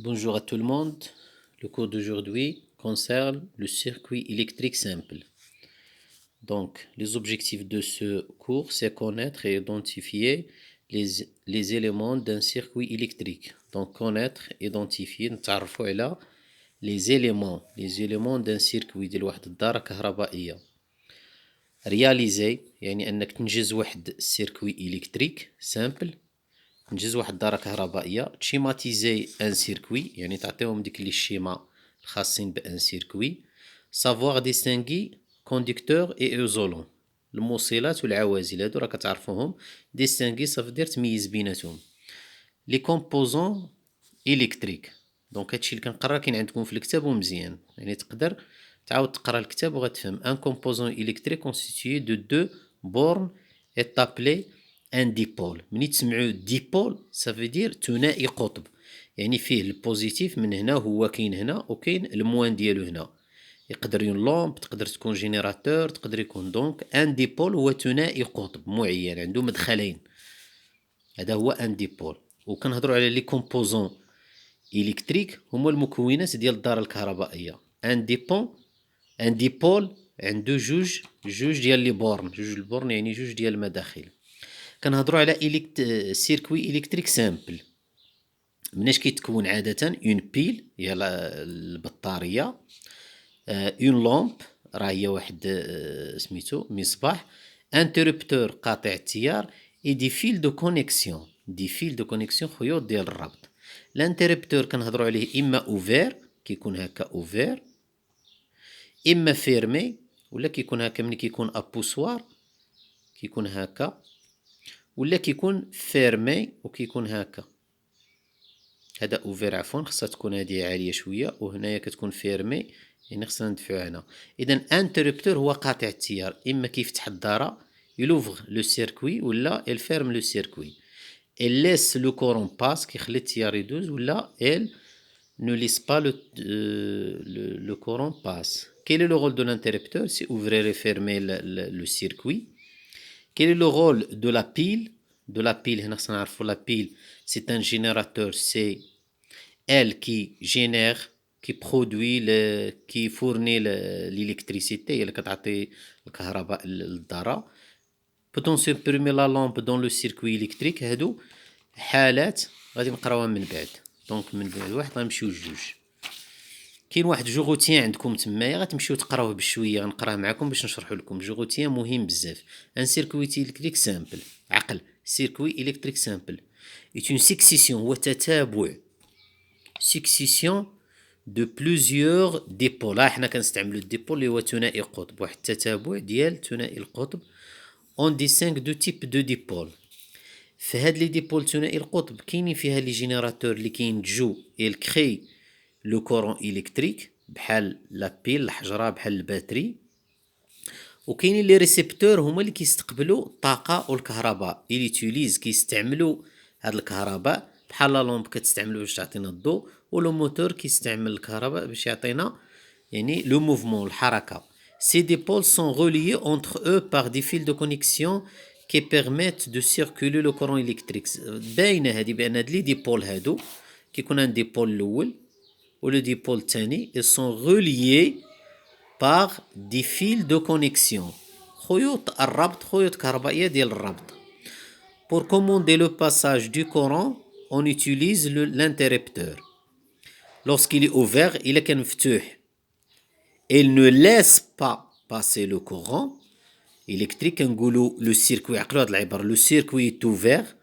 Bonjour à tout le monde. Le cours d'aujourd'hui concerne le circuit électrique simple. Donc, les objectifs de ce cours, c'est connaître et identifier les éléments d'un circuit électrique. Donc, connaître, identifier, نتعرفوا على les éléments d'un circuit ديال واحد الدارة كهربائية. réaliser يعني أنك تنجز واحد circuit électrique simple. نجز واحد الدارة كهربائية تشيماتيزي ان سيركوي يعني تعطيهم ديك لي الشيما الخاصين بان سيركوي سافوار ديستانغي كونديكتور اي اوزولون الموصلات والعوازل هادو راه كتعرفوهم ديستانغي صافدير تميز بيناتهم لي كومبوزون الكتريك دونك هادشي اللي كنقرا كاين عندكم في الكتاب ومزيان يعني تقدر تعاود تقرا الكتاب وغتفهم ان كومبوزون الكتريك كونستيتيي دو دو بورن est appelé ان ديبول. ملي تسمعوا ديبول سافيدير ثنائي قطب يعني فيه البوزيتيف من هنا هو كاين هنا وكاين الموان ديالو هنا. يقدر يكون لومب تقدر تكون جينيراتور تقدر يكون دونك ان ديبول هو ثنائي قطب معين عنده مدخلين هذا هو ان ديبول. وكنهضروا على لي كومبوزون الكتريك هما المكونات ديال الدارة الكهربائية. ان ديبول عنده جوج ديال لي بورن جوج البورن يعني جوج ديال المداخل. كنهضروا على سيركوي الكتريك سامبل. مناش كيتكون عاده اون بيل هي البطاريه اون لومب راه هي واحد سميتو مصباح انتربتور قاطع التيار اي دي فيل دو كونيكسيون خيوط ديال الربط. الانتربتور كنهضروا عليه اما اوفير كيكون هكا اوفير اما فيرمي ولا كيكون هكا ملي كيكون ابوسوار كيكون هكا ولا كيكون فيرمي وكيكون هكا. هذا اوفير عفوا خصها تكون هذه عاليه شويه وهنايا كتكون فيرمي يعني خصنا ندفعو هنا. اذا انتربتور هو قاطع التيار اما كيفتح الداره يلوفغ لو سيركوي ولا الفيرم لو سيركوي ليس لو كورون باس كيخلي التيار يدوز ولا ne laisse pas le courant passe. Quel est le rôle de l'interrupteur? C'est ouvrir et fermer le circuit. Quel est le rôle de la pile? De la pile, la pile, c'est un générateur, c'est elle qui génère, qui produit, qui fournit l'électricité, elle كتعطي الكهرباء للدارة. Peut-on supprimer la lampe dans le circuit électrique؟ هادو حالات غادي نقراوها من بعد. دونك من بعد واحد غنمشيو لجوج. كاين واحد جوغوتيان عندكم تمايا غتمشيو تقراوه بشويه غنقراه معكم باش نشرحو لكم. جوغوتيان مهم بزاف. ان سيركوي الكتريك سامبل عقل سيركوي الكتريك سامبل ايت اون سيكسيسيون هو تتابع سيكسيسيون دو بلوزيور ديبول. حنا كنستعملو الديبول اللي هو ثنائي قطب واحد التتابع ديال ثنائي القطب اون ديسانغ دو تيب دو ديبول. فهاد لي ديبول ثنائي القطب كاينين فيها لي جينيراتور اللي كينتجو الكري لو كورون الكتريك بحال لا بيل الحجره بحال الباتري. وكاينين لي ريسيبتور هما اللي كيستقبلوا الطاقه والكهرباء اللي توليز كيستعملوا هاد الكهرباء بحال لا لومب كتستعملو باش تعطينا الضوء ولو موتور كيستعمل الكهرباء باش يعطينا يعني لو موفمون الحركه. Ces dipôles sont reliés entre eux par des fils de connexion qui permettent de circuler le courant électrique. باينه هادي بان هاد لي ديبول هادو كيكون عندي ديبول الاول ولو ديبول الثاني ils sont reliés par des fils de connexion خيوط الربط خيوط كهربائية ديال الربط. Pour commander le passage du courant on utilise l'interrupteur. Lorsqu'il est ouvert إلا كان مفتوح il ne laisse pas passer le courant électrique كنقولو le circuit عقلوا هاد العبارة le circuit est ouvert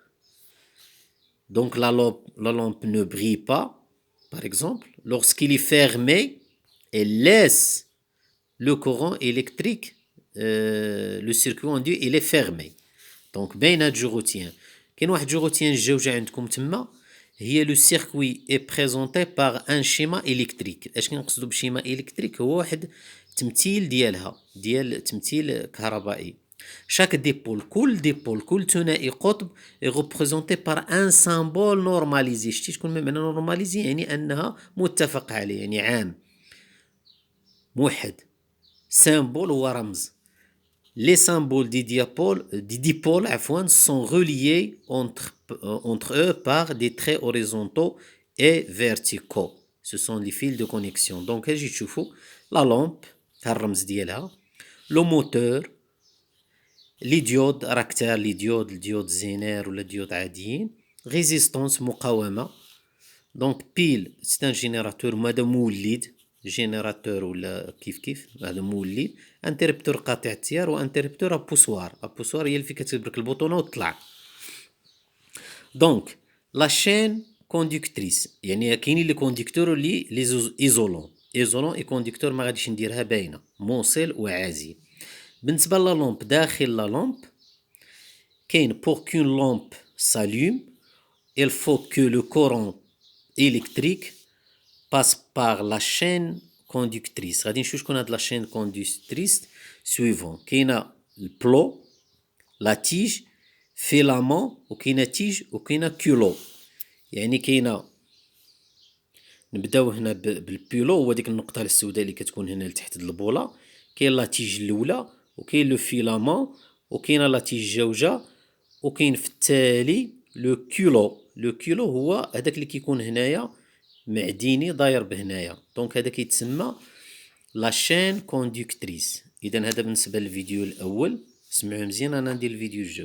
donc la lampe ne brille pas par exemple. Lorsqu'il est fermé il laisse le courant électrique le circuit on dit il est fermé. دونك باين هاد جوغوتيان. كاين واحد جوغوتيان الجوجة عندكم تما هي لو سيركوي اي بريزونتي باغ ان شيما الكتريك. اش كنقصدو بشيما الكتريك هو واحد تمثيل ديالها ديال تمثيل كهربائي. شاك ديبول كل ثنائي قطب اي ريبريزونتي بار ان سامبول نورماليزي. شتي شكون ما معنى نورماليزي يعني انها متفق عليه يعني عام موحد. سامبول هو رمز. Les symboles des dipôles sont reliés entre eux par des traits horizontaux et verticaux. Ce sont les fils de connexion. Donc اجي تشوفوا la lampe ها الرمز ديالها، le moteur، لي ديود، راك تا لي ديود، الديود زينير ولا ديود عاديين، ريزيستونس مقاومة، دونك بيل سي ان جينيراتور، هذا مولد جينيراتور ولا كيف هذا مولد، انتربتور قاطع التيار وانتربتور ابوسوار، ابوسوار هي اللي فين كتبرك البوطونه وتطلع. دونك لا شين كوندكتريس، يعني كاينين لي كوندكتور لي ايزولون، ايزولون اي كوندكتور ما غاديش نديرها باينه، موصل وعازل. بالنسبه لا لامب، داخل لا لامب كاين pour qu'une lampe s'allume il faut que le courant électrique passe par la chaîne conductrice. غادي نشوف شكون هاد لا chaîne conductrice suivant. كاينه البلو، لا تيج، فيلامون، وكاينه تيج وكاينه كيلو. يعني كاينه، نبداو هنا بالبيلو، هو ديك النقطه السوداء اللي كتكون هنا لتحت البوله. كاين لا تيج الاولى وكاين لو فيلامون وكاينه لا تيج جوجه وكاين في التالي لو كيلو. لو كيلو هو هذاك اللي كيكون هنايا معديني داير بهنايا، دونك هذا كيتسمى لا شين كوندكتريس. اذا هذا بالنسبه للفيديو الاول، سمعوا مزيان، انا ندير الفيديو الجوي.